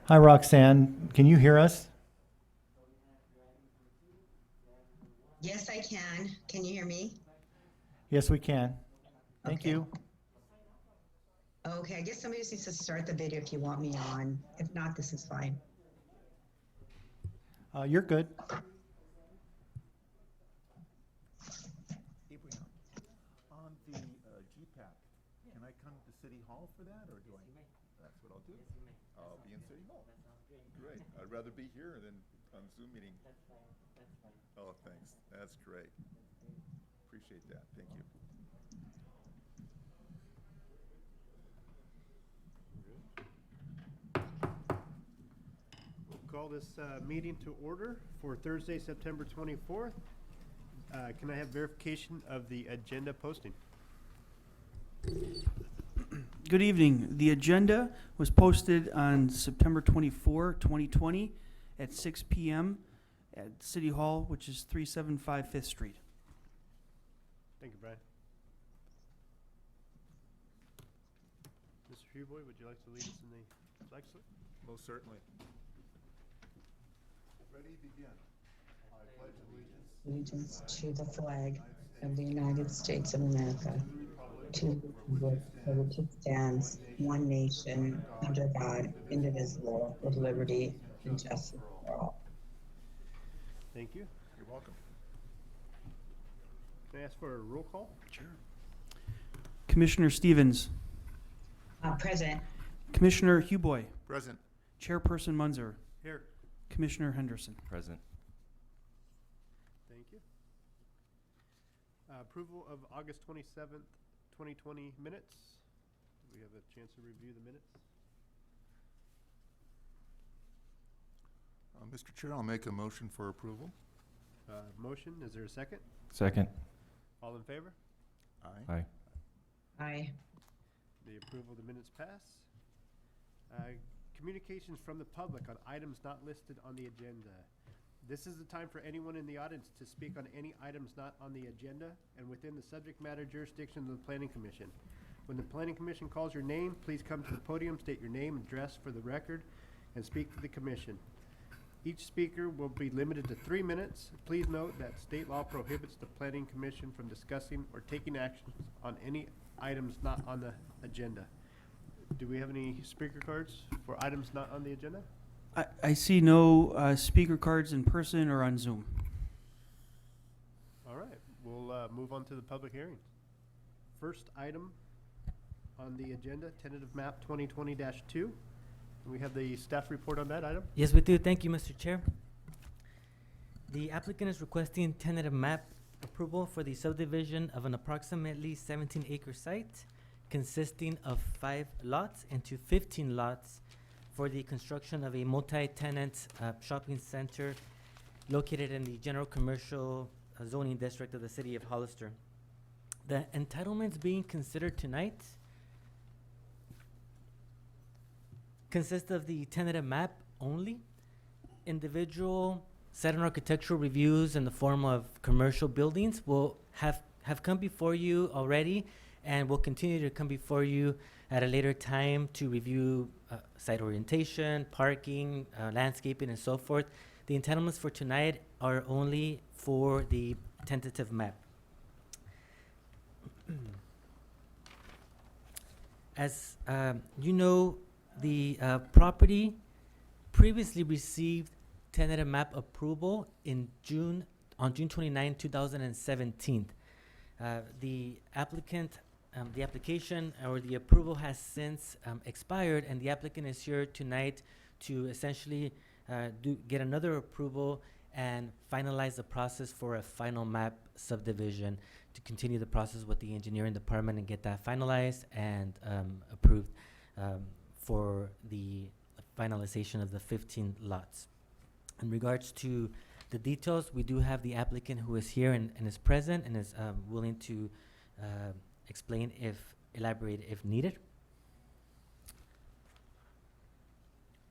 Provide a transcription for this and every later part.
Hi, Roxanne. Can you hear us? Yes, I can. Can you hear me? Yes, we can. Thank Okay. you. Okay, I guess somebody just needs to start the video if you want me on. If not, this is fine. You're good. Abraham, on the GPAC, can I come to City Hall for that, or do I? That's what I'll do. I'll be in City Hall. Great. I'd rather be here than on Zoom meeting. Oh, thanks. That's great. Appreciate that. Thank you. We'll call this meeting to order for Thursday, September 24th. Can I have verification of the agenda posting? Good evening. The agenda was posted on September 24, 2020 at 6 p.m. at City Hall, which is 375 5th Street. Thank you, Brian. Mr. Hugboy, would you like to lead us in the flag salute? Most certainly. Ready, begin. I pledge allegiance Allegiance to the flag of the United States of America, to the republic for which it stands, one nation, under God, indivisible, with liberty and justice for all. Thank you. You're welcome. Can I ask for a roll call? Sure. Commissioner Stevens, Present. Commissioner Hugboy, Present. Chairperson Munzer, Here. Commissioner Henderson. Present. Thank you. Approval of August 27th, 2020 minutes. Do we have a chance to review the minutes? Mr. Chair, I'll make a motion for approval. Motion, is there a second? Second. All in favor? Aye. Aye. Aye. The approval of the minutes pass. Communications from the public on items not listed on the agenda. This is the time for anyone in the audience to speak on any items not on the agenda and within the subject matter jurisdiction of the Planning Commission. When the Planning Commission calls your name, please come to the podium, state your name and address for the record, and speak to the Commission. Each speaker will be limited to 3 minutes. Please note that state law prohibits the Planning Commission from discussing or taking action on any items not on the agenda. Do we have any speaker cards for items not on the agenda? I see no speaker cards in person or on Zoom. All right, we'll move on to the public hearing. First item on the agenda, tentative map 2020-2. We have the staff report on that item. Yes, we do. Thank you, Mr. Chair. The applicant is requesting tentative map approval for the subdivision of an approximately 17-acre site consisting of 5 lots into 15 lots for the construction of a multi-tenant shopping center located in the general commercial zoning district of the city of Hollister. The entitlements being considered tonight consist of the tentative map only. Individual site and architectural reviews in the form of commercial buildings will have come before you already and will continue to come before you at a later time to review site orientation, parking, landscaping, and so forth. The entitlements for tonight are only for the tentative map. As you know, the property previously received tentative map approval on June 29, 2017. The application or the approval has since expired, and the applicant is here tonight to essentially get another approval and finalize the process for a final map subdivision, to continue the process with the engineering department and get that finalized and approved for the finalization of the 15 lots. In regards to the details, we do have the applicant who is here and is present and is willing to explain elaborate if needed.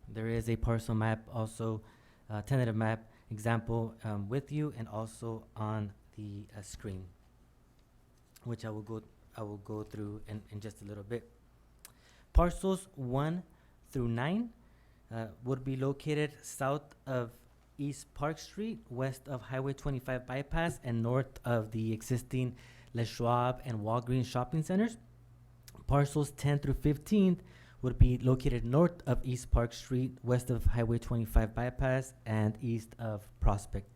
There is a parcel map also, tentative map example with you and also on the screen, which I will go through in just a little bit. Parcels 1 through 9 would be located south of East Park Street, west of Highway 25 bypass, and north of the existing Les Schwab and Walgreens shopping centers. Parcels 10 through 15 would be located north of East Park Street, west of Highway 25 bypass, and east of Prospect.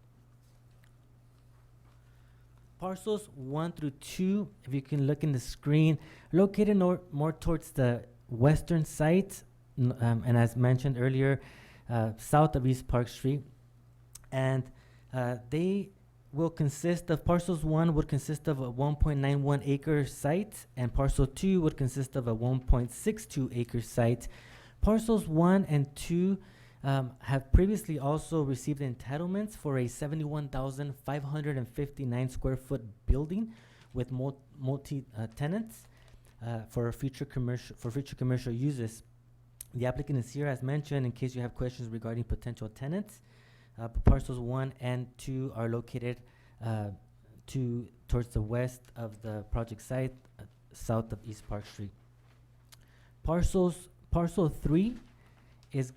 Parcels 1 through 2, if you can look in the screen, located more towards the western site, and as mentioned earlier, south of East Park Street. And they will consist of, parcels 1 would consist of a 1.91 acre site, and parcel 2 would consist of a 1.62 acre site. Parcels 1 and 2 have previously also received entitlements for a 71,559 square foot building with multi tenants for future commercial uses. The applicant is here as mentioned in case you have questions regarding potential tenants. Parcels 1 and 2 are located towards the west of the project site, south of East Park Street. Parcel 3 is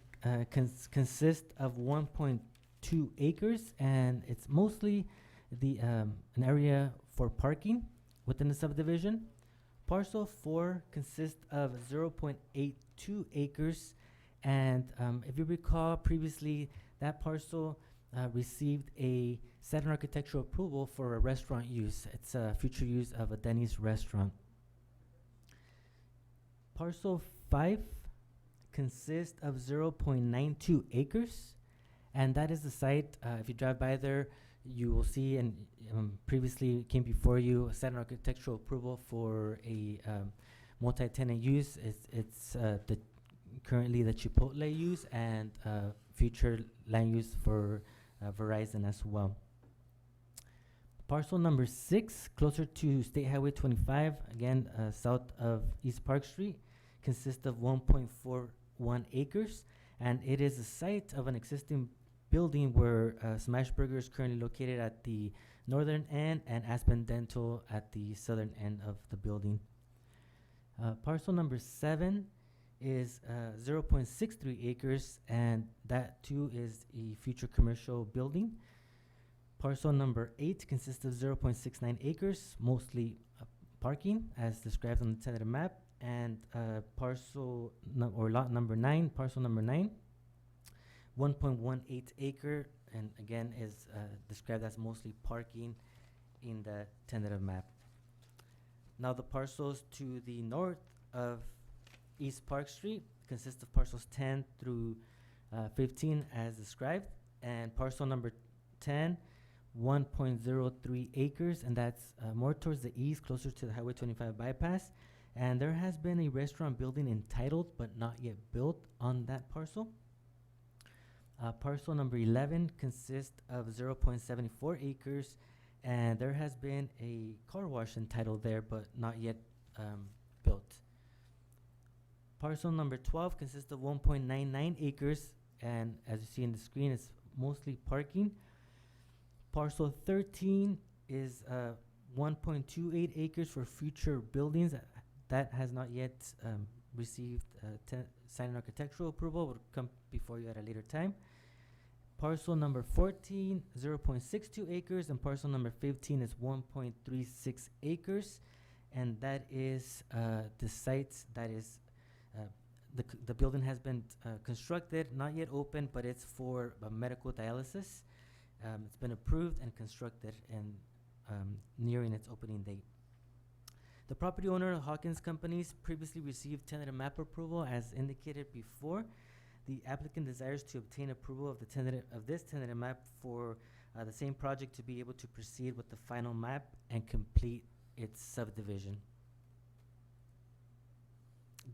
consists of 1.2 acres, and it's mostly an area for parking within the subdivision. Parcel 4 consists of 0.82 acres, and if you recall previously, that parcel received a site and architectural approval for a restaurant use. It's a future use of a Denny's restaurant. Parcel 5 consists of 0.92 acres, and that is the site, if you drive by there, you will see, and previously came before you, a site and architectural approval for a multi-tenant use. It's currently the Chipotle use, and future land use for Verizon as well. Parcel number 6, closer to State Highway 25, again south of East Park Street, consists of 1.41 acres, and it is the site of an existing building where Smashburger is currently located at the northern end and Aspen Dental at the southern end of the building. Parcel number 7 is 0.63 acres, and that too is a future commercial building. Parcel number 8 consists of 0.69 acres, mostly parking as described on the tentative map, and lot number 9, parcel number 9, 1.18 acre, and again is described as mostly parking in the tentative map. Now the parcels to the north of East Park Street consists of parcels 10 through 15 as described, and parcel number 10, 1.03 acres, and that's more towards the east, closer to the Highway 25 bypass. And there has been a restaurant building entitled but not yet built on that parcel. Parcel number 11 consists of 0.74 acres, and there has been a car wash entitled there but not yet built. Parcel number 12 consists of 1.99 acres, and as you see in the screen, it's mostly parking. Parcel 13 is 1.28 acres for future buildings. That has not yet received sign and architectural approval. Will come before you at a later time. Parcel number 14, 0.62 acres, and parcel number 15 is 1.36 acres, and that is the site that is the building has been constructed, not yet open, but it's for medical dialysis. It's been approved and constructed and nearing its opening date. The property owner, Hawkins Companies, previously received tentative map approval as indicated before. The applicant desires to obtain approval of this tentative map for the same project to be able to proceed with the final map and complete its subdivision.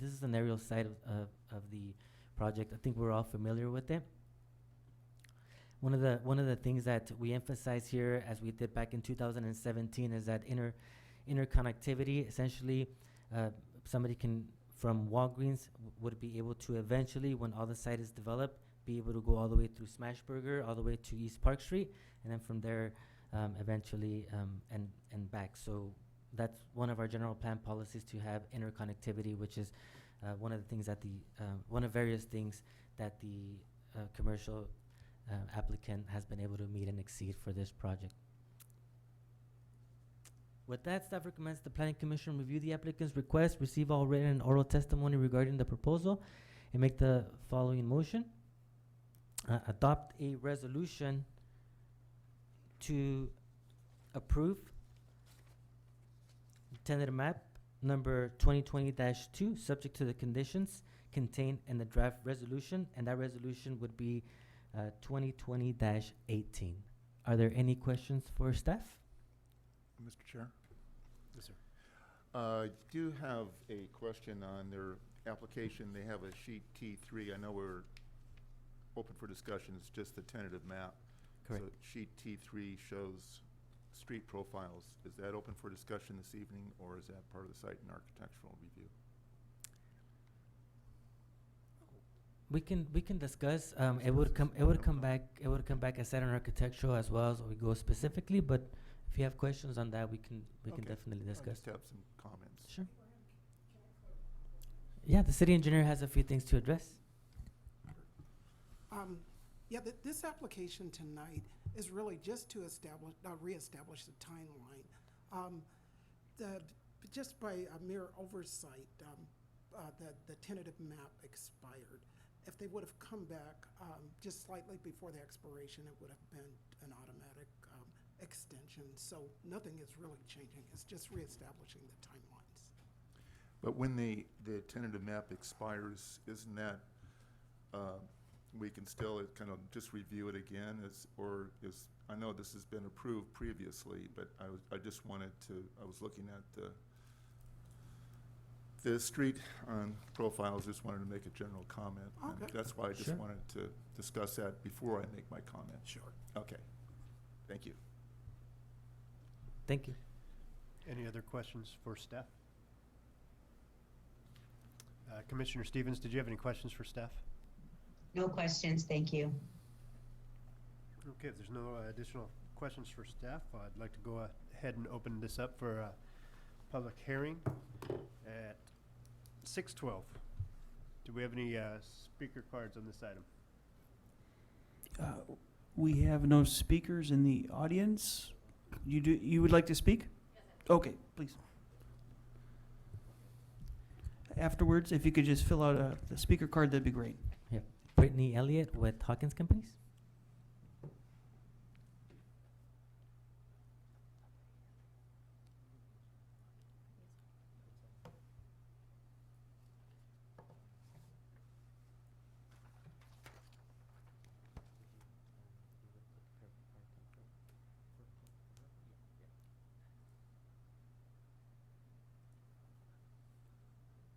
This is an aerial site of the project. I think we're all familiar with it. One of the things that we emphasize here, as we did back in 2017, is that interconnectivity. Essentially, somebody can from Walgreens would be able to eventually, when all the site is developed, be able to go all the way through Smashburger, all the way to East Park Street, and then from there, eventually, and back. So that's one of our general plan policies, to have interconnectivity, which is one of the things that one of various things that the commercial applicant has been able to meet and exceed for this project. With that, staff recommends the Planning Commission review the applicant's request, receive all written and oral testimony regarding the proposal, and make the following motion. Adopt a resolution to approve tentative map number 2020-2, subject to the conditions contained in the draft resolution, and that resolution would be 2020-18. Are there any questions for staff? Mr. Chair? Yes, sir. I do have a question on their application. They have a sheet T3. I know we're open for discussion. It's just the tentative map. Correct. So sheet T3 shows street profiles. Is that open for discussion this evening, or is that part of the site and architectural review? We can discuss. It would come back as site and architectural as well as we go specifically. But if you have questions on that, we can Okay. definitely I discuss. just have some comments. Sure. Yeah, the city engineer has a few things to address. Yeah, this application tonight is really just to reestablish the timeline. Just by a mere oversight, the tentative map expired. If they would have come back just slightly before the expiration, it would have been an automatic extension. So nothing is really changing. It's just reestablishing the timelines. But when the tentative map expires, isn't that, we can still kind of just review it again, I know this has been approved previously, but I was looking at the street profiles, just wanted to make a general comment. And Okay. that's why I just Sure. wanted to discuss that before I make my comment. Sure. Okay, thank you. Thank you. Any other questions for staff? Commissioner Stevens, did you have any questions for staff? No questions, thank you. Okay, if there's no additional questions for staff, I'd like to go ahead and open this up for a public hearing at 6:12. Do we have any speaker cards on this item? We have no speakers in the audience. You would like to speak? Okay, please. Afterwards, if you could just fill out the speaker card, that'd be great. Yep. Brittany Elliott with Hawkins Companies.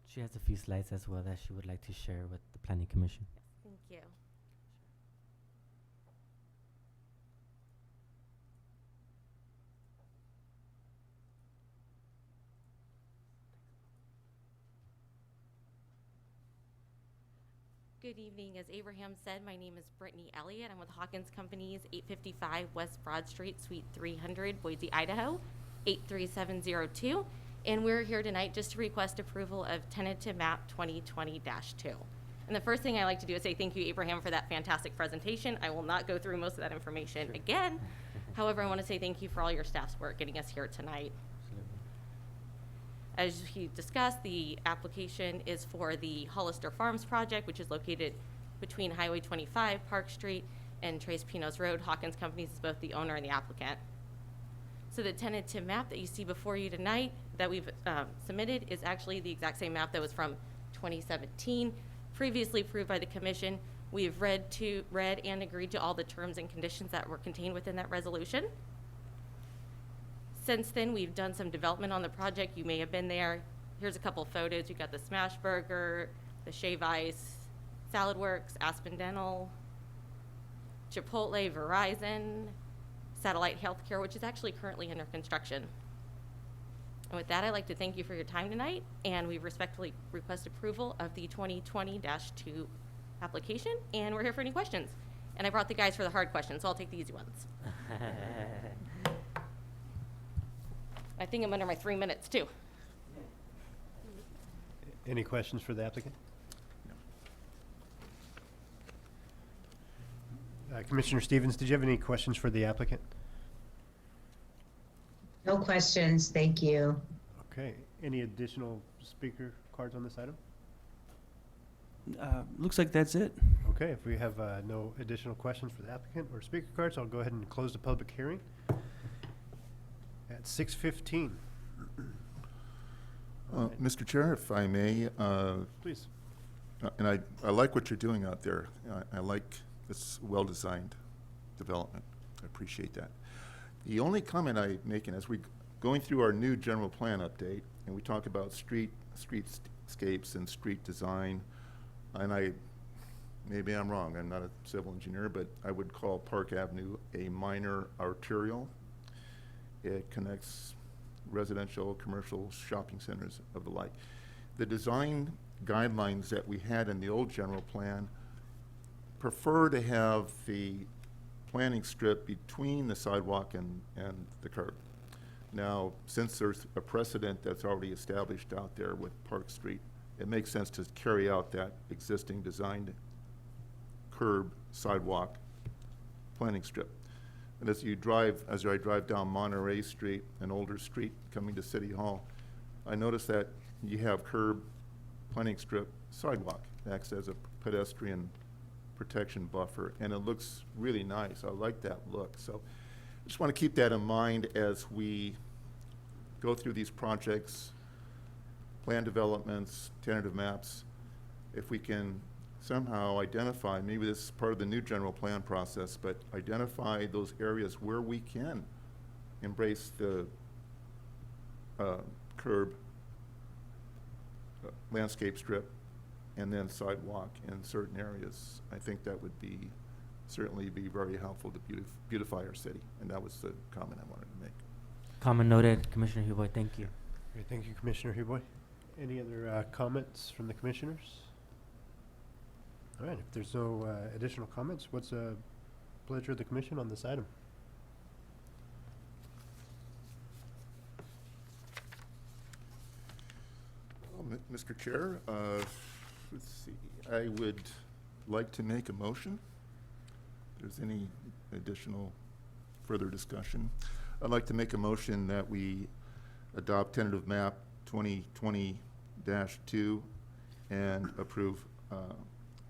She has a few slides as well that she would like to share with the Planning Commission. Thank you. Good evening. As Abraham said, my name is Brittany Elliott. I'm with Hawkins Companies, 855 West Broad Street, Suite 300, Boise, Idaho, 83702. And we're here tonight just to request approval of tentative map 2020-2. And the first thing I like to do is say thank you, Abraham, for that fantastic presentation. I will not go through most of that information again. However, I want to say thank you for all your staff's work getting us here tonight. As he discussed, the application is for the Hollister Farms project, which is located between Highway 25, Park Street, and Tres Pinos Road. Hawkins Companies is both the owner and the applicant. So the tentative map that you see before you tonight that we've submitted is actually the exact same map that was from 2017, previously approved by the commission. We have read and agreed to all the terms and conditions that were contained within that resolution. Since then, we've done some development on the project. You may have been there. Here's a couple photos. You've got the Smash Burger, the Shave Ice, Salad Works, Aspen Dental, Chipotle, Verizon, Satellite Healthcare, which is actually currently under construction. And with that, I'd like to thank you for your time tonight, and we respectfully request approval of the 2020-2 application, and we're here for any questions. And I brought the guys for the hard questions, so I'll take the easy ones. I think I'm under my 3 minutes, too. Any questions for the applicant? Commissioner Stevens, did you have any questions for the applicant? No questions, thank you. Okay, any additional speaker cards on this item? Looks like that's it. Okay, if we have no additional questions for the applicant or speaker cards, I'll go ahead and close the public hearing at 6:15. Mr. Chair, if I may, Please. and I like what you're doing out there. I like this well-designed development. I appreciate that. The only comment I'm making as we going through our new general plan update, and we talk about streetscapes and street design, and maybe I'm wrong, I'm not a civil engineer, but I would call Park Avenue a minor arterial. It connects residential, commercial, shopping centers of the like. The design guidelines that we had in the old general plan prefer to have the planning strip between the sidewalk and the curb. Now, since there's a precedent that's already established out there with Park Street, it makes sense to carry out that existing designed curb sidewalk planning strip. And as I drive down Monterey Street, an older street coming to City Hall, I notice that you have curb planning strip sidewalk, acts as a pedestrian protection buffer, and it looks really nice. I like that look. So I just want to keep that in mind as we go through these projects, plan developments, tentative maps. If we can somehow identify, maybe this is part of the new general plan process, but identify those areas where we can embrace the curb, landscape strip, and then sidewalk in certain areas. I think that would certainly be very helpful to beautify our city, and that was the comment I wanted to make. Comment noted, Commissioner Huboy, thank you. Great, thank you, Commissioner Huboy. Any other comments from the commissioners? All right, if there's no additional comments, what's the pleasure of the commission on this item? Mr. Chair, let's see, I would like to make a motion. If there's any additional further discussion, I'd like to make a motion that we adopt tentative map 2020-2 and approve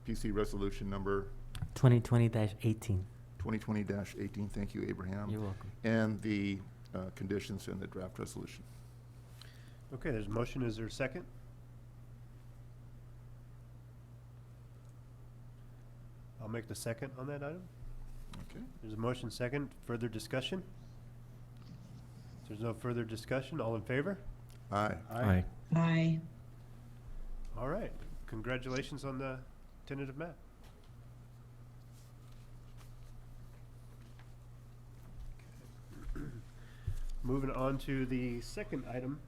PC resolution number 2020-18. 2020-18. Thank you, Abraham. You're welcome. And the conditions in the draft resolution. Okay, there's a motion. Is there a second? I'll make the second on that item. Okay. There's a motion second. Further discussion? If there's no further discussion, all in favor? Aye. Aye. All right. Congratulations on the tentative map. Moving on to the second item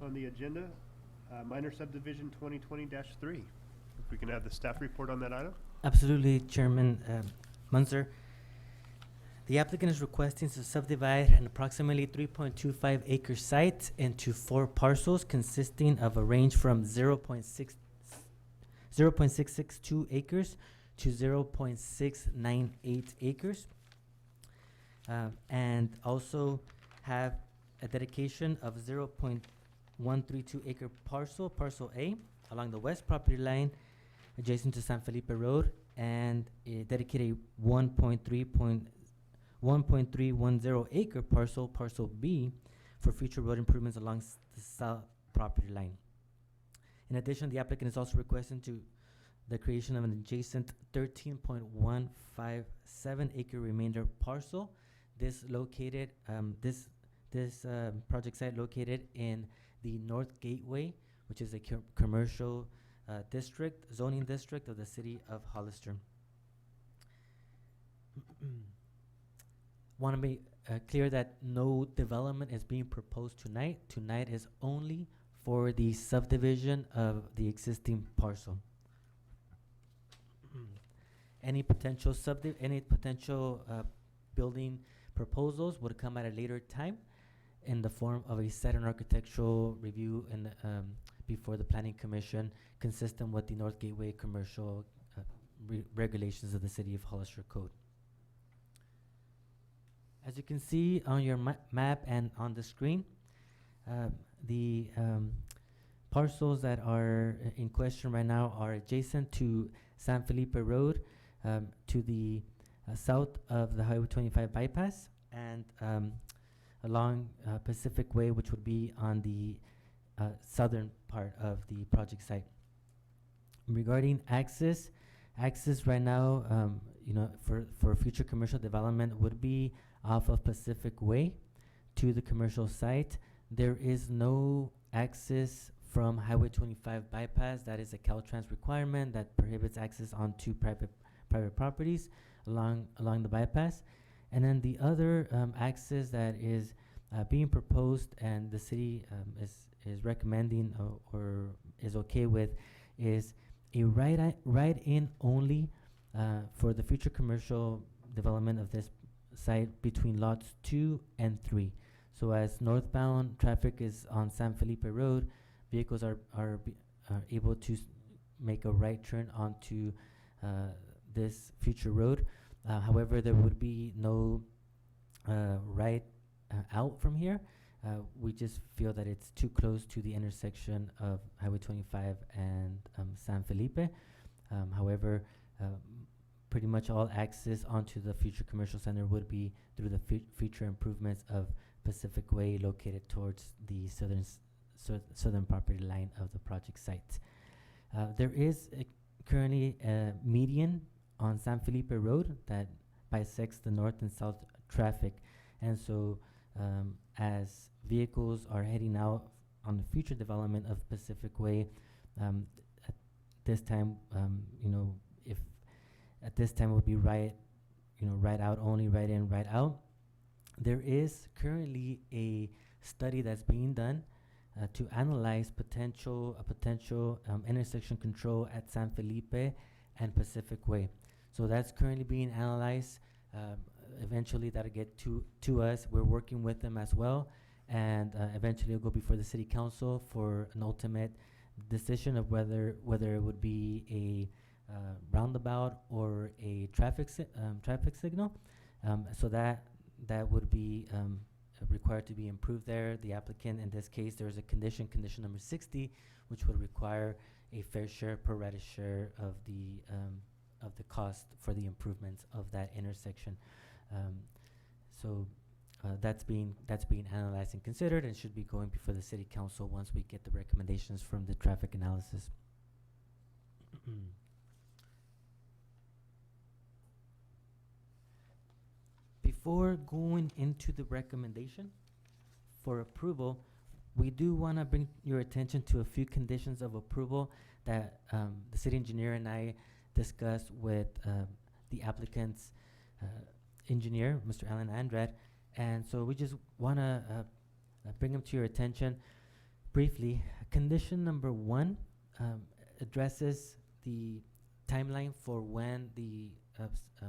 on the agenda, minor subdivision 2020-3. If we can have the staff report on that item? Absolutely, Chairman Munzer. The applicant is requesting to subdivide an approximately 3.25 acre site into 4 parcels consisting of a range from 0.662 acres to 0.698 acres. And also have a dedication of 0.132 acre parcel, parcel A, along the west property line adjacent to San Felipe Road, and dedicate a 1.310 acre parcel, parcel B, for future road improvements along the south property line. In addition, the applicant is also requesting the creation of an adjacent 13.157 acre remainder parcel. This located, this project site located in the North Gateway, which is a commercial zoning district of the city of Hollister. Want to be clear that no development is being proposed tonight. Tonight is only for the subdivision of the existing parcel. Any potential building proposals would come at a later time in the form of a site and architectural review and before the Planning Commission, consistent with the North Gateway commercial regulations of the City of Hollister Code. As you can see on your map and on the screen, the parcels that are in question right now are adjacent to San Felipe Road, to the south of the Highway 25 bypass, and along Pacific Way, which would be on the southern part of the project site. Regarding access right now, for future commercial development would be off of Pacific Way to the commercial site. There is no access from Highway 25 bypass. That is a Caltrans requirement that prohibits access onto private properties along the bypass. And then the other access that is being proposed and the city is recommending or is okay with is a ride-in only for the future commercial development of this site between lots 2 and 3. So as northbound traffic is on San Felipe Road, vehicles are able to make a right turn onto this future road. However, there would be no right out from here. We just feel that it's too close to the intersection of Highway 25 and San Felipe. However, pretty much all access onto the future commercial center would be through the future improvements of Pacific Way located towards the southern property line of the project site. There is currently a median on San Felipe Road that bisects the north and south traffic, and so as vehicles are heading out on the future development of Pacific Way, at this time, if at this time would be right out only, right in, right out. There is currently a study that's being done to analyze a potential intersection control at San Felipe and Pacific Way. So that's currently being analyzed. Eventually that'll get to us. We're working with them as well, and eventually it'll go before the city council for an ultimate decision of whether it would be a roundabout or a traffic signal. So that would be required to be improved there. The applicant, in this case, there's a condition number 60, which would require a fair share, pro rata share of the cost for the improvements of that intersection. So that's being analyzed and considered, and should be going before the city council once we get the recommendations from the traffic analysis. Before going into the recommendation for approval, we do want to bring your attention to a few conditions of approval that the city engineer and I discussed with the applicant's engineer, Mr. Alan Andrade. And so we just want to bring them to your attention briefly. Condition number 1 addresses the timeline for when the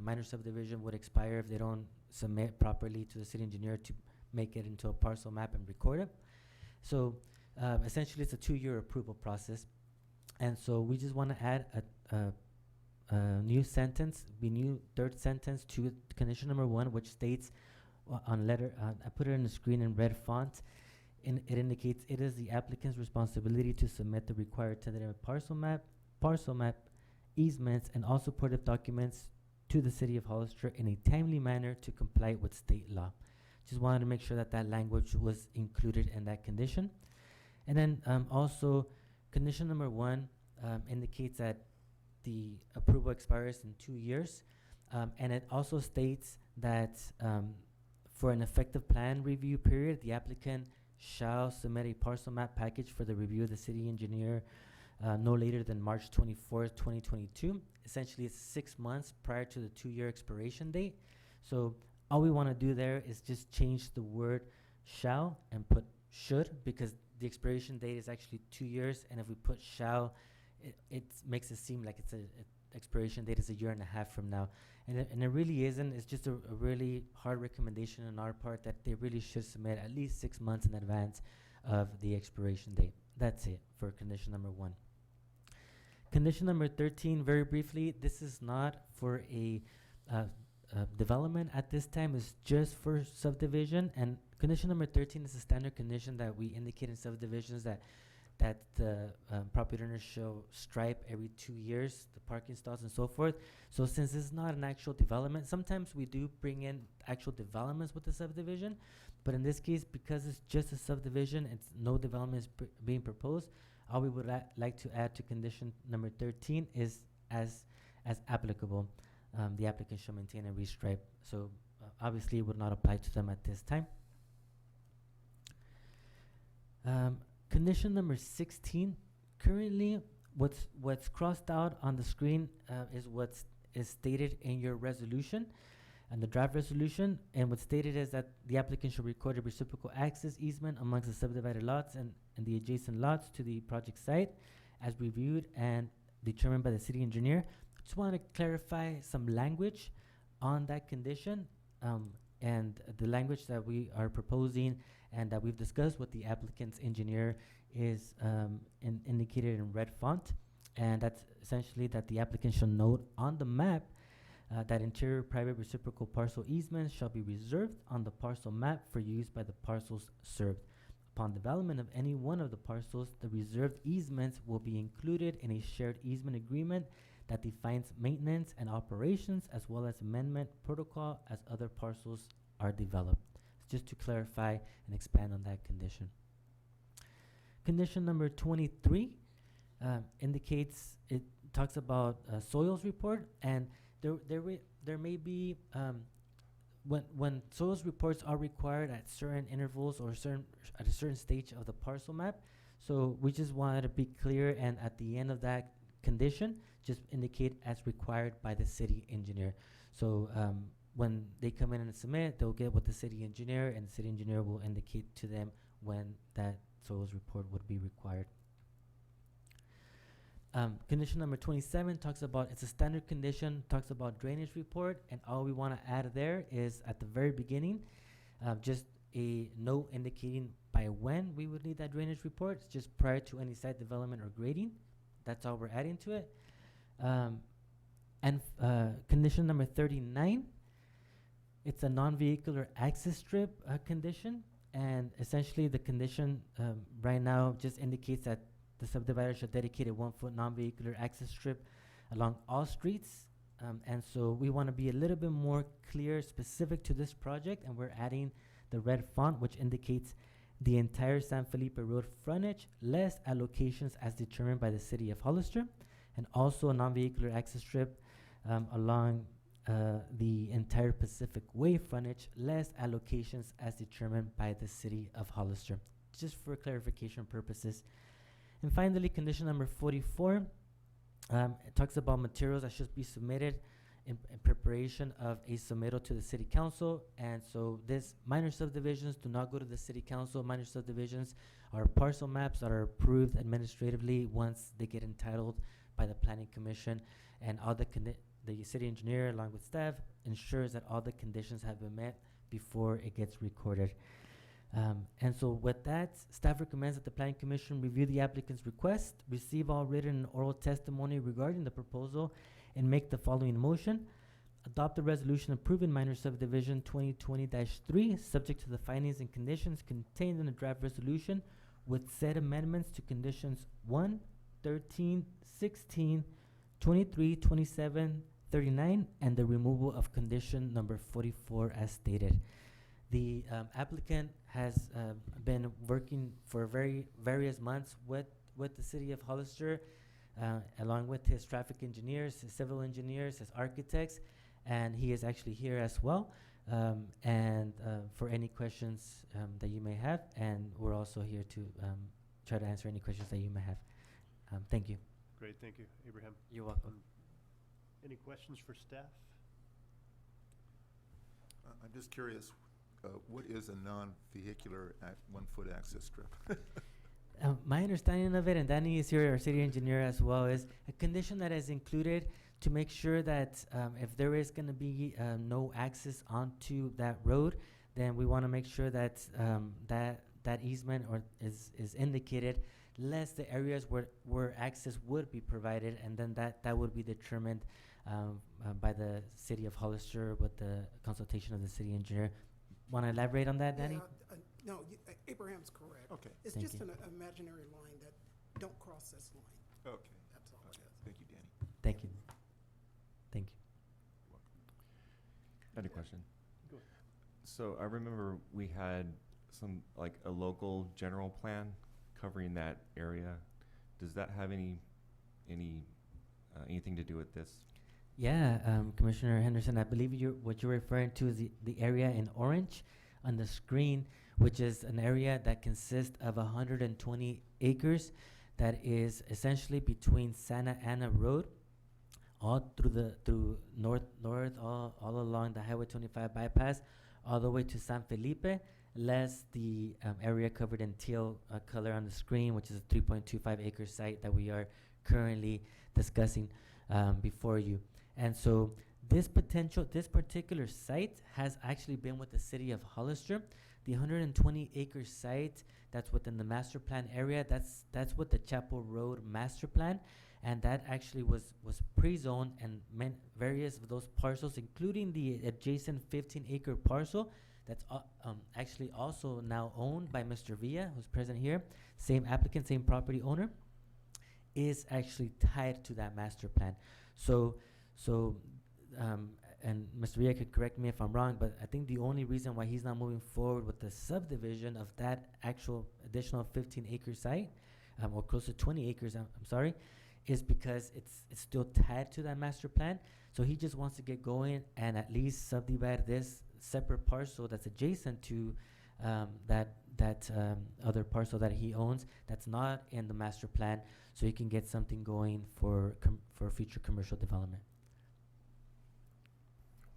minor subdivision would expire if they don't submit properly to the city engineer to make it into a parcel map and record it. So essentially it's a 2-year approval process. And so we just want to add a new sentence, new third sentence to condition number 1, which states on letter, I put it on the screen in red font, and it indicates it is the applicant's responsibility to submit the required tentative parcel map, easements, and all supportive documents to the city of Hollister in a timely manner to comply with state law. Just wanted to make sure that language was included in that condition. And then also condition number 1 indicates that the approval expires in 2 years, and it also states that for an effective plan review period, the applicant shall submit a parcel map package for the review of the city engineer no later than March 24th, 2022. Essentially, it's 6 months prior to the 2-year expiration date. So all we want to do there is just change the word shall and put should, because the expiration date is actually 2 years, and if we put shall, it makes it seem like it's a expiration date is 1.5 years from now, and it really isn't. It's just a really hard recommendation on our part that they really should submit at least 6 months in advance of the expiration date. that's it for condition number 1. Condition number 13, very briefly, this is not for a development at this time. It's just for subdivision. And condition number 13 is a standard condition that we indicate in subdivisions that the property owners shall stripe every 2 years the parking stalls and so forth. So since it's not an actual development, sometimes we do bring in actual developments with the subdivision, but in this case, because it's just a subdivision, it's no development is being proposed, all we would like to add to condition number 13 is as applicable. The applicant shall maintain a restripe. So obviously it would not apply to them at this time. Condition number 16, currently what's crossed out on the screen is what's stated in your resolution and the draft resolution, and what's stated is that the applicant should record a reciprocal access easement amongst the subdivided lots and the adjacent lots to the project site as reviewed and determined by the city engineer. Just want to clarify some language on that condition, and the language that we are proposing and that we've discussed with the applicant's engineer is indicated in red font, and that's essentially that the applicant shall note on the map that interior private reciprocal parcel easements shall be reserved on the parcel map for use by the parcels served. Upon development of any one of the parcels, the reserved easements will be included in a shared easement agreement that defines maintenance and operations as well as amendment protocol as other parcels are developed. Just to clarify and expand on that condition. Condition number 23 indicates, it talks about soils report, and there may be when soils reports are required at certain intervals or at a certain stage of the parcel map. So we just wanted to be clear, and at the end of that condition, just indicate as required by the city engineer. So when they come in and submit, they'll get with the city engineer, and the city engineer will indicate to them when that soils report would be required. Condition number 27 talks about, it's a standard condition, talks about drainage report, and all we want to add there is at the very beginning, just a note indicating by when we would need that drainage report. It's just prior to any site development or grading. That's all we're adding to it. Condition number 39, it's a non-vehicular access strip condition, and essentially the condition right now just indicates that the subdivider should dedicate a 1-foot non-vehicular access strip along all streets, and so we want to be a little bit more clear, specific to this project, and we're adding the red font, which indicates the entire San Felipe Road frontage, less allocations as determined by the city of Hollister, and also a non-vehicular access strip along the entire Pacific Way frontage, less allocations as determined by the city of Hollister, just for clarification purposes. And finally, condition number 44, it talks about materials that should be submitted in preparation of a submittal to the city council. And so this minor subdivisions do not go to the city council. Minor subdivisions are parcel maps that are approved administratively once they get entitled by the planning commission, and all the city engineer along with staff ensures that all the conditions have been met before it gets recorded. And so with that, staff recommends that the planning commission review the applicant's request, receive all written and oral testimony regarding the proposal, and make the following motion. Adopt the resolution approving minor subdivision 2020-3, subject to the findings and conditions contained in the draft resolution, with said amendments to conditions 1, 13, 16, 23, 27, 39, and the removal of condition number 44 as stated. The applicant has been working for various months with the city of Hollister, along with his traffic engineers, his civil engineers, his architects, and he is actually here as well. And for any questions that you may have, and we're also here to try to answer any questions that you may have. Thank you. Great, thank you, Abraham. You're welcome. Any questions for staff? I'm just curious, what is a non-vehicular 1-foot access strip? My understanding of it, and Danny is here, our city engineer as well, is a condition that is included to make sure that if there is going to be no access onto that road, then we want to make sure that that easement is indicated less the areas where access would be provided, and then that would be determined by the city of Hollister with the consultation of the city engineer. Want to elaborate on that, Danny? Yeah, no, Abraham's correct. Okay. It's Thank just you. an imaginary line that don't cross this line. Okay. That's all it Okay. is. Thank you, Danny. Thank you. Thank you. I had a question. Go ahead. So I remember we had some, like a local general plan covering that area. Does that have anything to do with this? Yeah, Commissioner Henderson, I believe what you're referring to is the area in orange on the screen, which is an area that consists of 120 acres that is essentially between Santa Ana Road all through north all along the Highway 25 bypass all the way to San Felipe, less the area covered in teal color on the screen, which is a 3.25 acre site that we are currently discussing before you. And so this particular site has actually been with the city of Hollister. The 120 acre site that's within the master plan area, that's with the Chapel Road master plan, and that actually was pre-zoned, and various of those parcels, including the adjacent 15 acre parcel that's actually also now owned by Mr. Villa, who's present here, same applicant, same property owner, is actually tied to that master plan. So and Mr. Villa could correct me if I'm wrong, but I think the only reason why he's not moving forward with the subdivision of that actual additional 15 acre site, or close to 20 acres, I'm sorry, is because it's still tied to that master plan. So he just wants to get going and at least subdivide this separate parcel that's adjacent to that other parcel that he owns that's not in the master plan, so he can get something going for future commercial development.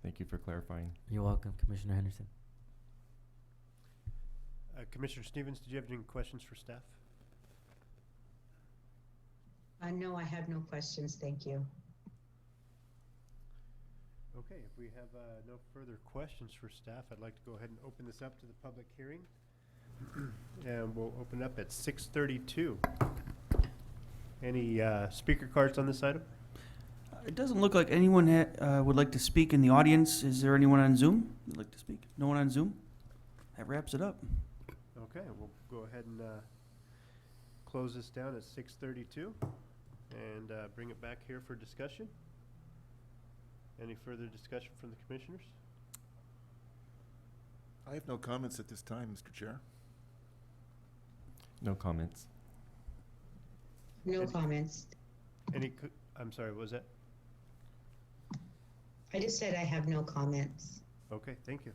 Thank you for clarifying. You're welcome, Commissioner Henderson. Commissioner Stevens, did you have any questions for staff? No, I have no questions, thank you. Okay, if we have no further questions for staff, I'd like to go ahead and open this up to the public hearing. And we'll open up at 6:32. Any speaker cards on this item? It doesn't look like anyone would like to speak in the audience. Is there anyone on Zoom who'd like to speak? No one on Zoom? That wraps it up. Okay, we'll go ahead and close this down at 6:32 and bring it back here for discussion. Any further discussion from the commissioners? I have no comments at this time, Mr. Chair. No comments. No comments. I'm sorry, what was that? I just said I have no comments. Okay, thank you.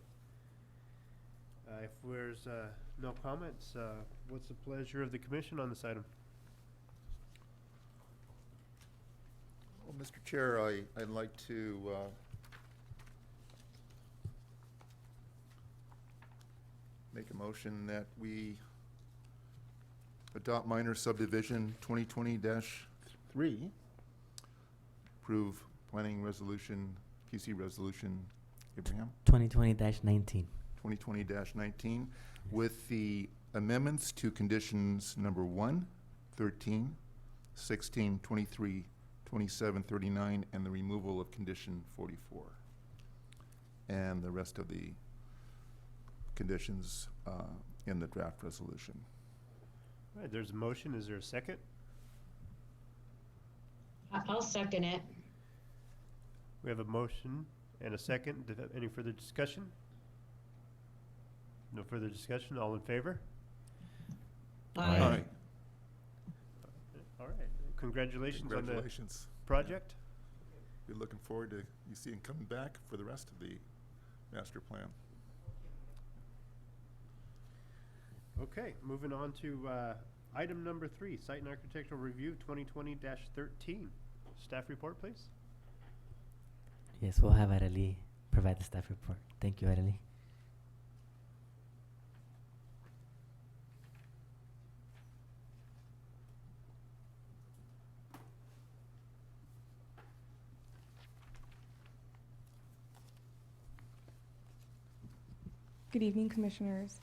If there's no comments, what's the pleasure of the commission on this item? Well, Mr. Chair, I'd like to make a motion that we adopt minor subdivision 2020-3, approve planning resolution, PC resolution, Abraham, 2020-19. 2020-19, with the amendments to conditions number 1, 13, 16, 23, 27, 39, and the removal of condition 44. And the rest of the conditions in the draft resolution. All right, there's a motion. Is there a second? I'll second it. We have a motion and a second. Any further discussion? No further discussion. All in favor? Aye. All right. Congratulations on the Congratulations. project. Be looking forward to you seeing coming back for the rest of the master plan. Okay, moving on to item number 3, Site and Architectural Review 2020-13. Staff report, please. Yes, we'll have Arely provide the staff report. Thank you, Arely. Good evening, Commissioners.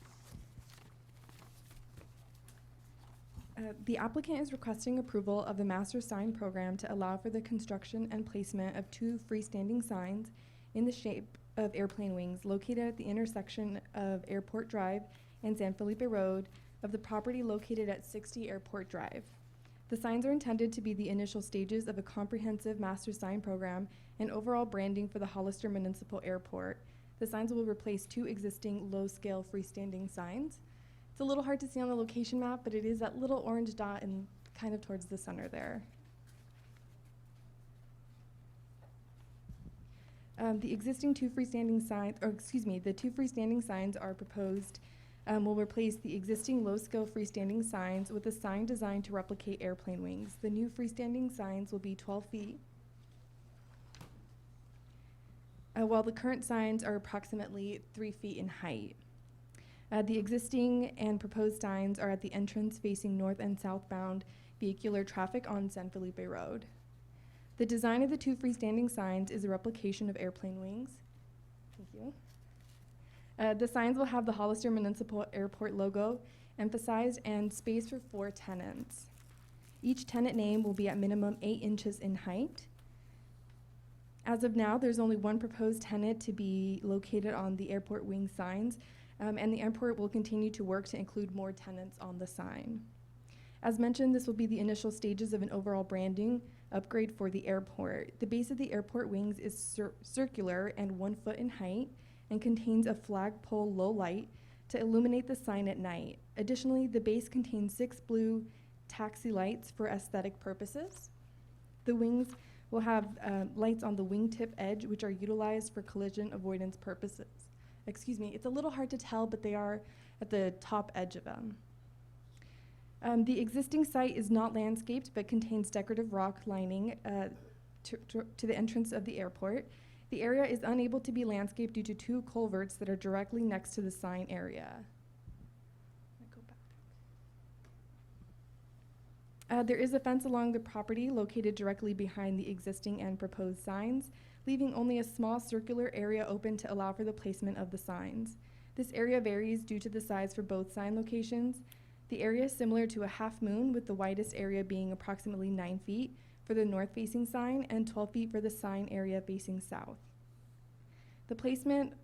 The applicant is requesting approval of the master sign program to allow for the construction and placement of 2 freestanding signs in the shape of airplane wings located at the intersection of Airport Drive and San Felipe Road of the property located at 60 Airport Drive. The signs are intended to be the initial stages of a comprehensive master sign program and overall branding for the Hollister Municipal Airport. The signs will replace 2 existing low-scale freestanding signs. It's a little hard to see on the location map, but it is that little orange dot and kind of towards the center there. The existing 2 freestanding signs, the 2 freestanding signs are proposed will replace the existing low-scale freestanding signs with a sign designed to replicate airplane wings. The new freestanding signs will be 12 feet, while the current signs are approximately 3 feet in height. The existing and proposed signs are at the entrance facing north and southbound vehicular traffic on San Felipe Road. The design of the 2 freestanding signs is a replication of airplane wings. Thank you. The signs will have the Hollister Municipal Airport logo emphasized and space for 4 tenants. Each tenant name will be at minimum 8 inches in height. As of now, there's only 1 proposed tenant to be located on the airport wing signs, and the airport will continue to work to include more tenants on the sign. As mentioned, this will be the initial stages of an overall branding upgrade for the airport. The base of the airport wings is circular and 1 foot in height and contains a flagpole low light to illuminate the sign at night. Additionally, the base contains 6 blue taxi lights for aesthetic purposes. The wings will have lights on the wingtip edge, which are utilized for collision avoidance purposes. Excuse me, it's a little hard to tell, but they are at the top edge of them. The existing site is not landscaped, but contains decorative rock lining to the entrance of the airport. The area is unable to be landscaped due to 2 culverts that are directly next to the sign area. Go back. There is a fence along the property located directly behind the existing and proposed signs, leaving only a small circular area open to allow for the placement of the signs. This area varies due to the size for both sign locations. The area is similar to a half moon, with the widest area being approximately 9 feet for the north-facing sign and 12 feet for the sign area facing south. The placement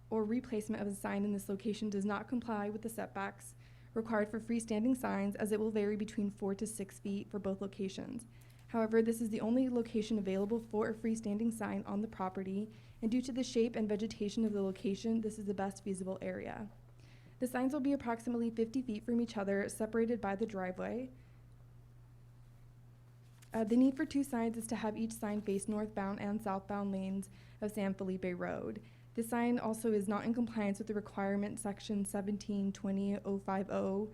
or replacement of the sign in this location does not comply with the setbacks required for freestanding signs, as it will vary between 4 to 6 feet for both locations. However, this is the only location available for a freestanding sign on the property, and due to the shape and vegetation of the location, this is the best feasible area. The signs will be approximately 50 feet from each other, separated by the driveway. The need for 2 signs is to have each sign face northbound and southbound lanes of San Felipe Road. This sign also is not in compliance with the requirement section 1720.050,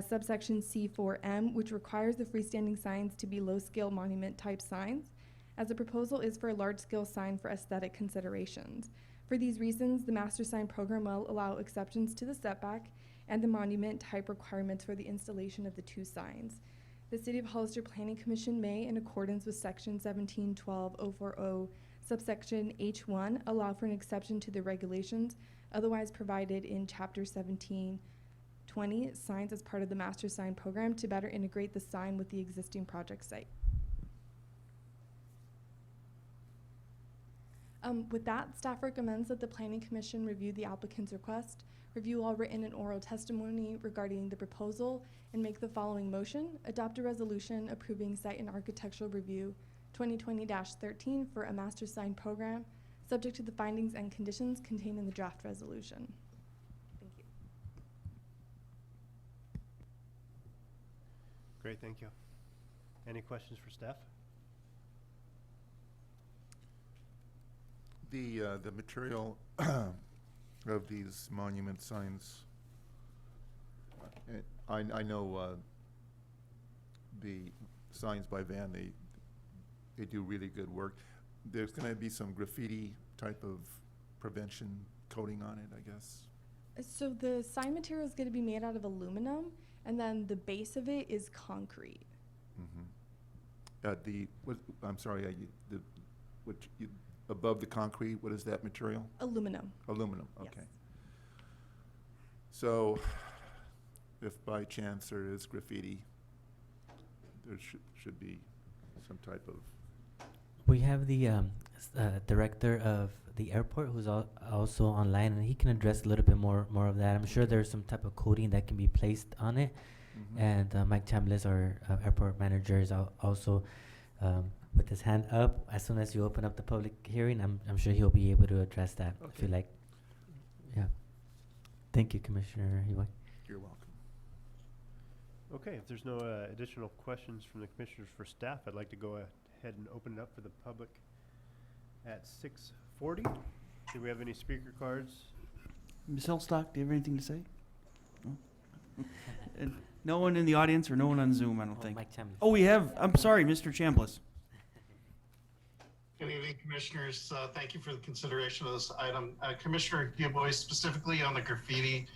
subsection C4M, which requires the freestanding signs to be low-scale monument type signs, as the proposal is for a large-scale sign for aesthetic considerations. For these reasons, the master sign program will allow exceptions to the setback and the monument type requirements for the installation of the 2 signs. The City of Hollister Planning Commission may, in accordance with section 1712.040, subsection H1, allow for an exception to the regulations otherwise provided in chapter 1720, signs as part of the master sign program, to better integrate the sign with the existing project site. With that, staff recommends that the Planning Commission review the applicant's request, review all written and oral testimony regarding the proposal, and make the following motion: adopt a resolution approving site and architectural review 2020-13 for a master sign program, subject to the findings and conditions contained in the draft resolution. Thank you. Great, thank you. Any questions for staff? The material of these monument signs, I know the signs by Van, they do really good work. There's going to be some graffiti type of prevention coating on it, I guess. So the sign material is going to be made out of aluminum, and then the base of it is concrete. I'm sorry, above the concrete, what is that material? Aluminum. Aluminum, okay. Yes. So if by chance there is graffiti, there should be some type of, We have the director of the airport who's also online, and he can address a little bit more of that. I'm sure there's some type of coding that can be placed on it. And Mike Chambliss, our airport manager, is also with his hand up. As soon as you open up the public hearing, I'm sure he'll be able to address that if you like. Yeah. Thank you, Commissioner Hiwai. you're welcome. Okay, if there's no additional questions from the commissioners for staff, I'd like to go ahead and open it up for the public at 6:40. Do we have any speaker cards? Ms. Hillstock, do you have anything to say? No? And no one in the audience or no one on Zoom, I don't think. Mike Chambliss. Oh, we have, I'm sorry, Mr. Chambliss. Good evening, Commissioners. Thank you for the consideration of this item. Commissioner Giboy, specifically on the graffiti,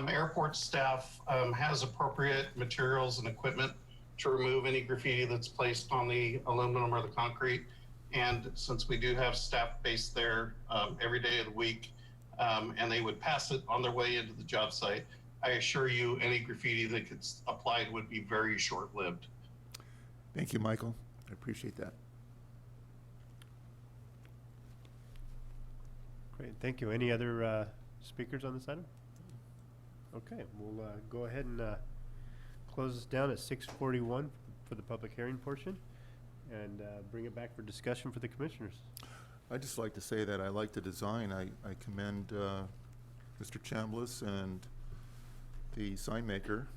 airport staff has appropriate materials and equipment to remove any graffiti that's placed on the aluminum or the concrete. And since we do have staff based there every day of the week, and they would pass it on their way into the job site, I assure you any graffiti that gets applied would be very short-lived. Thank you, Michael. I appreciate that. Great, thank you. Any other speakers on this item? Okay, we'll go ahead and close this down at 6:41 for the public hearing portion, and bring it back for discussion for the commissioners. I'd just like to say that I like the design. I commend Mr. Chambliss and the sign maker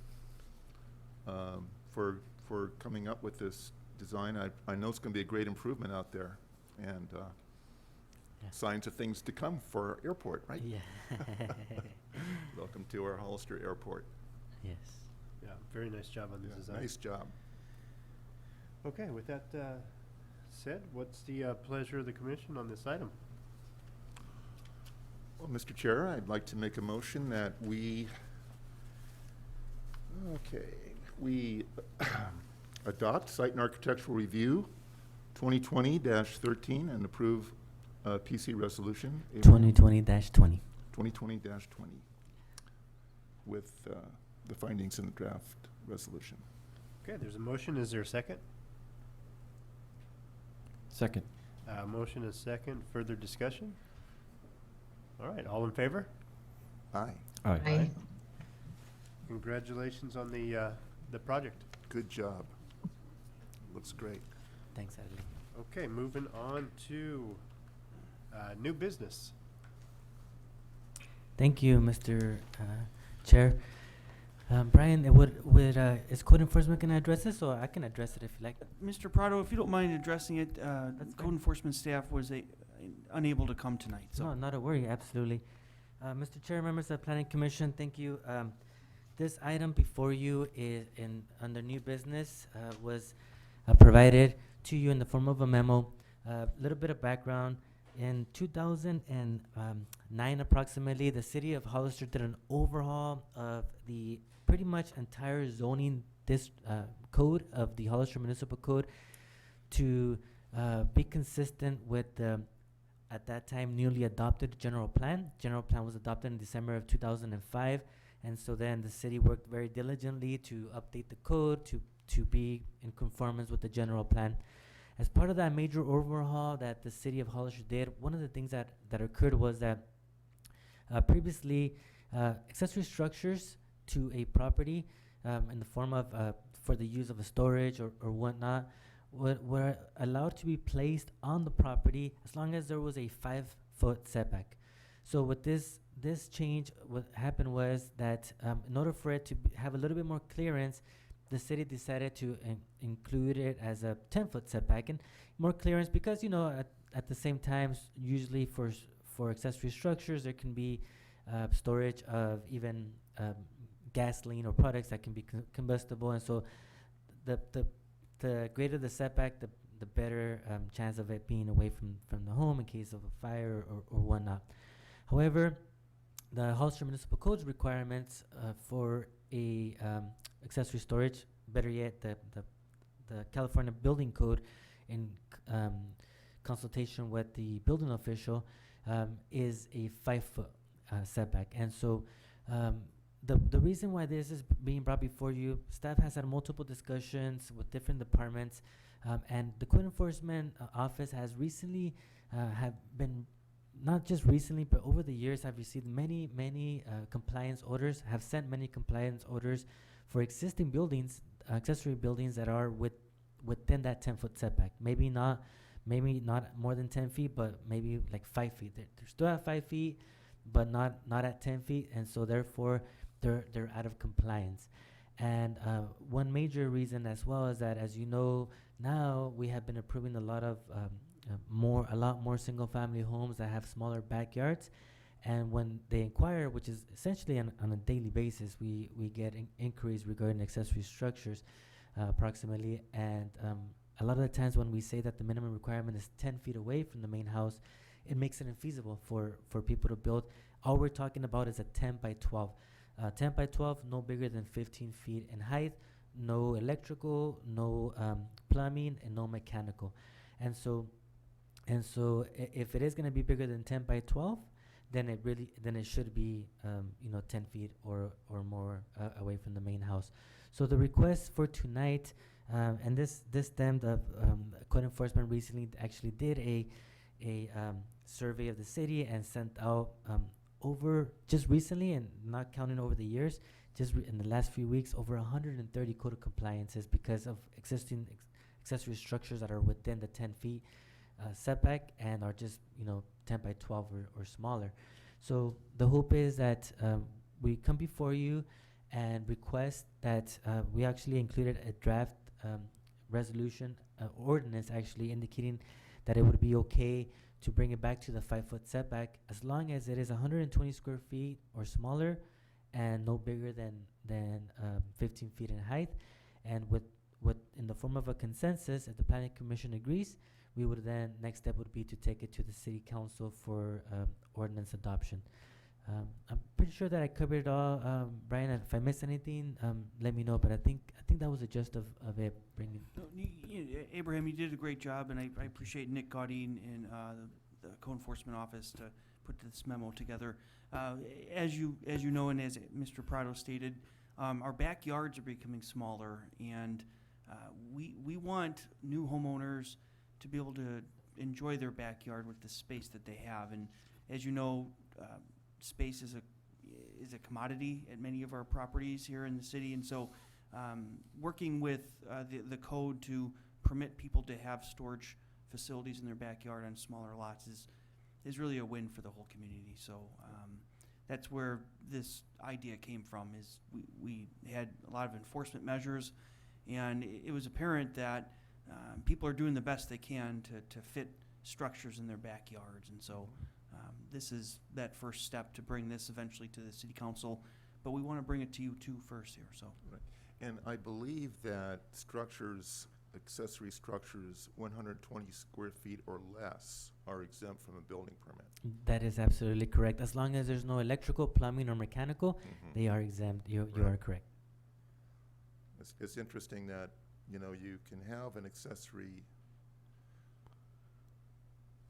for coming up with this design. I know it's going to be a great improvement out there, and signs of things to come for our airport, right? Yeah. Welcome to our Hollister Airport. Yes. Yeah, very nice job on the design. Nice job. Okay, with that said, what's the pleasure of the commission on this item? Well, Mr. Chair, I'd like to make a motion that we adopt Site and Architectural Review 2020-13 and approve PC Resolution 2020-20. 2020-20 with the findings in the draft resolution. Okay, there's a motion. Is there a second? Second. Motion is second. Further discussion? All right, all in favor? Aye. Aye. Congratulations on the project. Good job. Looks great. Thanks, Adley. Okay, moving on to new business. Thank you, Mr. Chair. Brian, is code enforcement going to address this, or I can address it if you like? Mr. Prado, if you don't mind addressing it, That's code fine. enforcement staff was unable to come tonight, so. No, not a worry, absolutely. Mr. Chair, members of the Planning Commission, thank you. This item before you is under new business, was provided to you in the form of a memo. A little bit of background. In 2009 approximately, the city of Hollister did an overhaul of the pretty much entire zoning code of the Hollister Municipal Code to be consistent with the, at that time, newly adopted general plan. General plan was adopted in December of 2005, and so then the city worked very diligently to update the code to be in conformance with the general plan. As part of that major overhaul that the city of Hollister did, one of the things that occurred was that previously accessory structures to a property in the form of for the use of a storage or whatnot were allowed to be placed on the property as long as there was a 5-foot setback. So with this change, what happened was that in order for it to have a little bit more clearance, the city decided to include it as a 10-foot setback and more clearance because, at the same time, usually for accessory structures, there can be storage of even gasoline or products that can be combustible. And so the greater the setback, the better chance of it being away from the home in case of a fire or whatnot. However, the Hollister Municipal Code's requirements for a accessory storage, better yet, the California Building Code in consultation with the building official is a 5-foot setback. And so the reason why this is being brought before you, staff has had multiple discussions with different departments, and the code enforcement office has recently have been, not just recently, but over the years, have received many compliance orders, have sent many compliance orders for existing buildings, accessory buildings that are within that 10-foot setback. Maybe not more than 10 feet, but maybe like 5 feet. They're still at 5 feet, but not at 10 feet, and so therefore they're out of compliance. And one major reason as well is that, as you know, now we have been approving a lot more single-family homes that have smaller backyards, and when they inquire, which is essentially on a daily basis, we get inquiries regarding accessory structures, approximately, and a lot of the times when we say that the minimum requirement is 10 feet away from the main house, it makes it infeasible for people to build. All we're talking about is a 10 by 12. 10 by 12, no bigger than 15 feet in height, no electrical, no plumbing, and no mechanical. And so if it is going to be bigger than 10 by 12, then it should be 10 feet or more away from the main house. So the request for tonight, and this stemmed of code enforcement recently actually did a survey of the city and sent out over just recently, and not counting over the years, just in the last few weeks, over 130 code of compliances because of existing accessory structures that are within the 10 feet setback and are just 10 by 12 or smaller. So the hope is that we come before you and request that we actually included a draft resolution ordinance actually indicating that it would be okay to bring it back to the 5-foot setback as long as it is 120 square feet or smaller and no bigger than 15 feet in height. And with in the form of a consensus, if the planning commission agrees, we would then, next step would be to take it to the city council for ordinance adoption. I'm pretty sure that I covered it all, Brian. If I missed anything, let me know. But I think that was the gist of it. Bringing. No, Abraham, you did a great job, and I appreciate Nick Gaudine and the code enforcement office to put this memo together. As you know, and as Mr. Prado stated, our backyards are becoming smaller, and we want new homeowners to be able to enjoy their backyard with the space that they have. And as you know, space is a commodity at many of our properties here in the city, and so working with the code to permit people to have storage facilities in their backyard on smaller lots is really a win for the whole community. So that's where this idea came from. Is we had a lot of enforcement measures, and it was apparent that people are doing the best they can to fit structures in their backyards, and so this is that first step to bring this eventually to the city council, but we want to bring it to you too first here. So, Right. And I believe that accessory structures 120 square feet or less are exempt from a building permit. That is absolutely correct. As long as there's no electrical, plumbing, or mechanical, they are exempt. You are correct. It's interesting that you can have an accessory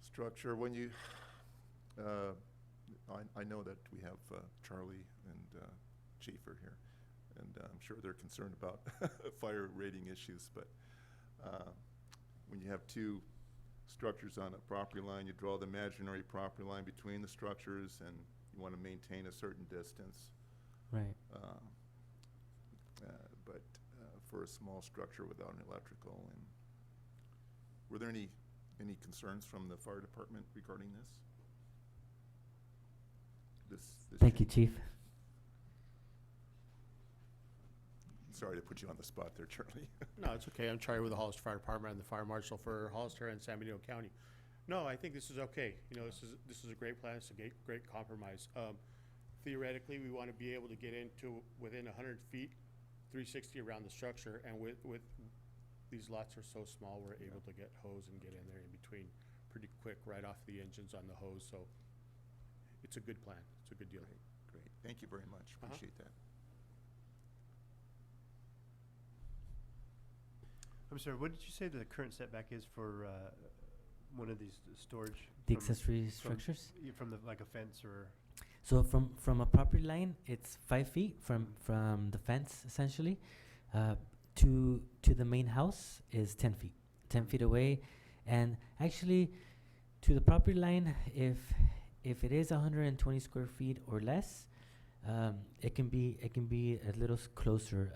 structure when you. I know that we have Charlie and Chief are here, and I'm sure they're concerned about fire rating issues, but when you have two structures on a property line, you draw the imaginary property line between the structures, and you want to maintain a certain distance. Right. But for a small structure without an electrical, and were there any concerns from the fire department regarding this? Thank you, Chief. Sorry to put you on the spot there, Charlie. No, it's okay. I'm Charlie with the Hollister Fire Department. I'm the fire marshal for Hollister and San Benito County. No, I think this is okay. This is a great plan. It's a great compromise. Theoretically, we want to be able to get into within 100 feet, 360 around the structure, and with these lots are so small, we're able to get hose and get in there in between pretty quick, right off the engines on the hose. So it's a good plan. It's a good deal. Great. Thank you very much. Appreciate that. I'm sorry, what did you say the current setback is for one of these storage? The accessory structures? From like a fence or? So from a property line, it's 5 feet from the fence essentially. To the main house is 10 feet, 10 feet away, and actually to the property line, if it is 120 square feet or less, it can be a little closer.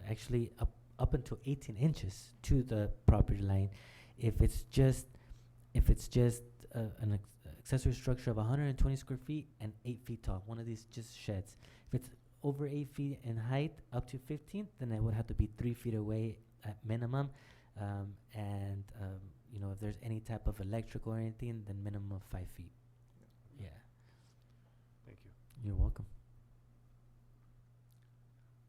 Actually, up until 18 inches to the property line. If it's just an accessory structure of 120 square feet and 8 feet tall, one of these just sheds. If it's over 8 feet in height, up to 15, then it would have to be 3 feet away at minimum. You know, if there's any type of electrical or anything, then minimum of 5 feet. Yeah. Thank you. You're welcome.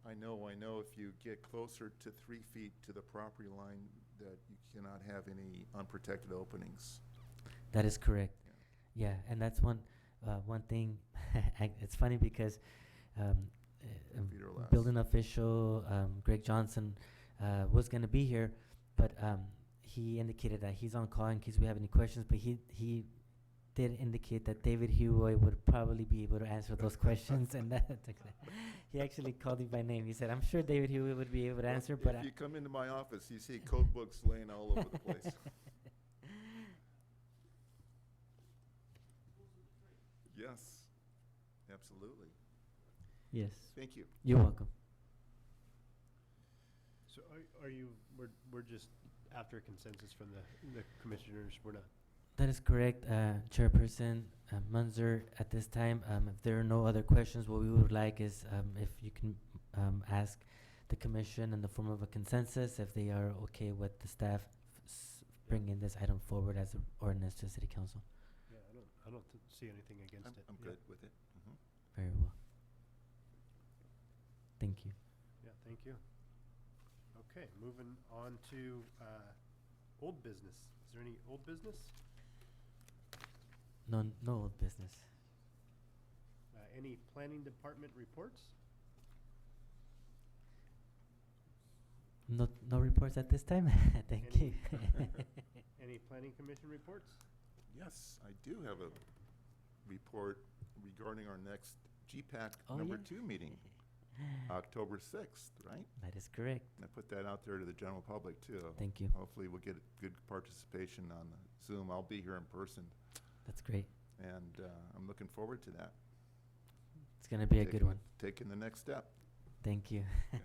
I know if you get closer to 3 feet to the property line, that you cannot have any unprotected openings. That is correct. Yeah, and that's one thing. It's funny because Feet or less. building official Greg Johnson was going to be here, but he indicated that he's on call in case we have any questions. But he did indicate that David Huey would probably be able to answer those questions, and he actually called me by name. He said, "I'm sure David Huey would be able to answer." But if you come into my office, you see code books laying all over the place. Yes, absolutely. Yes. Thank you. You're welcome. So are you, we're just after consensus from the commissioners, we're not. That is correct, Chairperson Munzer. At this time, if there are no other questions, what we would like is if you can ask the commission in the form of a consensus if they are okay with the staff bringing this item forward as an ordinance to City Council. Yeah, I don't see anything against it. I'm Yeah. good with it. Very well. Thank you. Yeah, thank you. Okay, moving on to old business. Is there any old business? No old business. Any planning department reports? No reports at this time. Thank you. Any planning commission reports? Yes, I do have a report regarding our next GPAC Oh, number yeah. 2 meeting, October 6th, right? That is correct. And I put that out there to the general public too. Thank you. Hopefully we'll get good participation on the Zoom. I'll be here in person, That's great. and I'm looking forward to that. It's going to be a good one. Taking the next step. Thank you. Yes.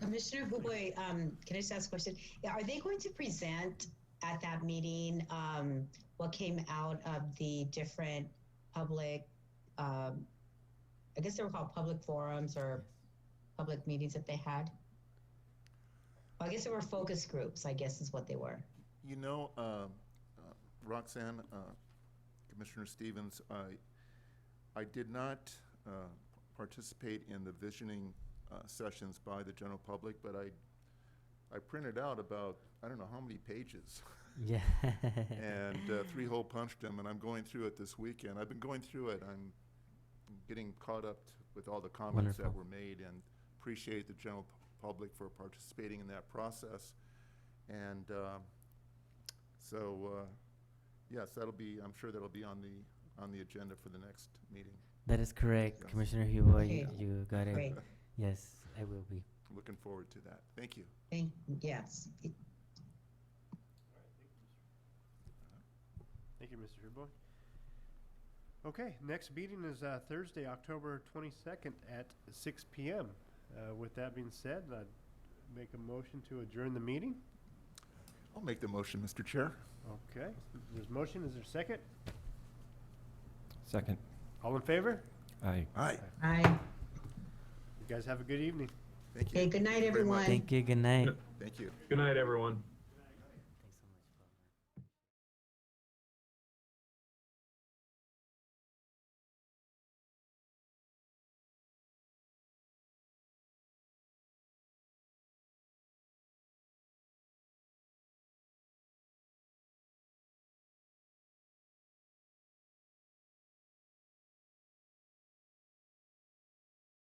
Commissioner Huboy, can I just ask a question? Yeah, are they going to present at that meeting what came out of the different public, I guess they were called public forums or public meetings that they had? Well, I guess they were focus groups, I guess is what they were. You know, Roxanne, Commissioner Stevens, I did not participate in the visioning sessions by the general public, but I printed out about, I don't know how many pages. Yeah. And 3-hole punched them, and I'm going through it this weekend. I've been going through it. I'm getting caught up with all the comments that Wonderful. were made, and appreciate the general public for participating in that process. And yes, I'm sure that'll be on the agenda for the next meeting. That is correct, Yes. Commissioner Huboy. Okay. You got it. Great. Yes, I will be. Looking forward to that. Thank you. Yes. Thank you, Mr. Herboy. Okay, next meeting is Thursday, October 22nd at 6 p.m. With that being said, I'd make a motion to adjourn the meeting. I'll make the motion, Mr. Chair. Okay, there's motion. Is there a second? Second. All in favor? Aye. Aye. Aye. You guys have a good evening. Thank you. Okay, good night, Thank you very much. everyone. Thank you. Good night. Thank you. Good night, everyone.